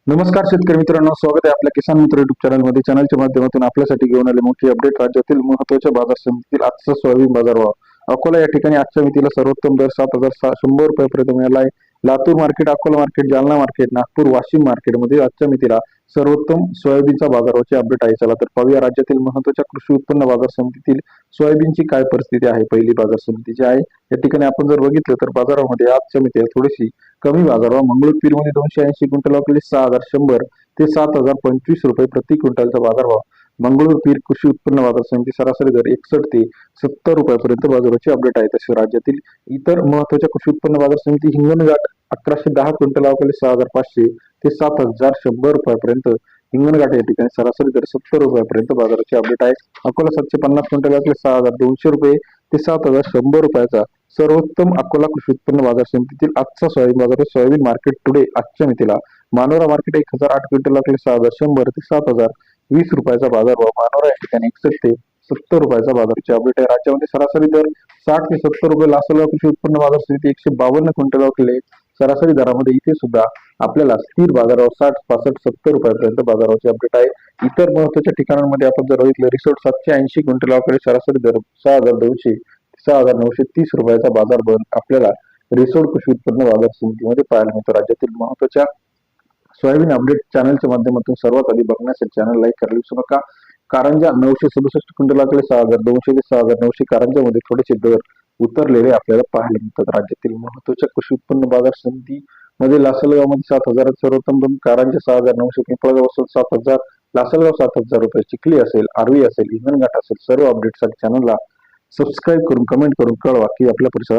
नमस्कार शेतकरी मित्रांनो, स्वागत आहे आपल्या किसान मित्र युट्यूब चॅनलमध्ये. चॅनलच्या माध्यमातून आपल्यासाठी घेऊन आले मोठी अपडेट. राज्यातील महत्त्वाच्या बाजार समितीतील आजचा सोयाबीन बाजारभाव. अकोला या ठिकाणी आजच्या मितीला सर्वोत्तम दर 7,100 रुपयापर्यंत मिळाला आहे. Latur market, Akola market, Jalna market, Nagpur, Washim मार्केटमध्ये आजच्या मितीला सर्वोत्तम सोयाबीनचा बाजाराची अपडेट आहे. चला तर पाहूया राज्यातील महत्त्वाच्या कृषी उत्पन्न बाजार समितीतील सोयाबीनची काय परिस्थिती आहे. पहिली बाजार समितीची आहे या ठिकाणी आपण जर बघितलं तर बाजारामध्ये आजच्या मितीला थोडीशी कमी बाजारभाव. मंगळूर मध्ये 280 क्विंटल अवकली 6,100 ते 7,025 रुपये प्रति क्विंटलचा बाजारभाव. मंगळूर पीर कृषी उत्पन्न बाजार समिती सरासरी दर 61 ते 70 रुपयापर्यंत बाजाराची अपडेट आहे. तसेच राज्यातील इतर महत्त्वाच्या कृषी उत्पन्न बाजार समिती हिंगणघाट 1110 क्विंटल अवकली 6,500 ते 7,100 रुपयापर्यंत हिंगणघाट या ठिकाणी सरासरी दर 70 रुपयापर्यंत बाजाराची अपडेट आहे. अकोला 750 क्विंटल अवकली 6,200 रुपये ते 7,100 रुपयाचा सर्वोत्तम अकोला कृषी उत्पन्न बाजार समितीतील आजचा सोयाबीन बाजार. सोयाबीन मार्केट टुडे आजच्या मितीला मानोरा मार्केट 1,008 क्विंटल अवकली 6,100 ते 7,020 रुपयाचा बाजारभाव. मानोरा या ठिकाणी 61 ते 70 रुपयाचा बाजाराची अपडेट आहे. राज्यामध्ये सरासरी दर 60 ते 70 रुपये. लासलगाव कृषी उत्पन्न बाजार समिती 152 क्विंटल अवकले सरासरी दरामध्ये इथे सुद्धा आपल्याला स्थिर बाजारावर 60, 65, 70 रुपयापर्यंत बाजाराची अपडेट आहे. इतर महत्त्वाच्या ठिकाणांमध्ये आपण जर बघितलं, रिसोर्ट 780 क्विंटल अवकले सरासरी दर 6,200 6,930 रुपयाचा बाजार बंद आपल्याला रिसोड कृषी उत्पन्न बाजार समितीमध्ये पाहायला मिळतो. राज्यातील महत्त्वाच्या सोयाबीन अपडेट चॅनलच्या माध्यमातून सर्वात आधी बघण्यासाठी चॅनल लाईक करायला विसरू नका. कारंजा 967 क्विंटल अवकले 6,200 ते 6,900 कारंजामध्ये थोडेसे दर उतरलेले आपल्याला पाहायला मिळतात. राज्यातील महत्त्वाच्या कृषी उत्पन्न बाजार समिती मध्ये लासलगाव मध्ये 7,000 सर्वोत्तम दर, कारंजा 6,900, पिंपळगाव 7,000, लासलगाव 7,000 रुपये, चिखली असेल, आर्वी असेल, हिंगणघाट असेल, सर्व अपडेटसाठी चॅनलला सबस्क्राईब करून कमेंट करून कळवा की आपल्या परिसरात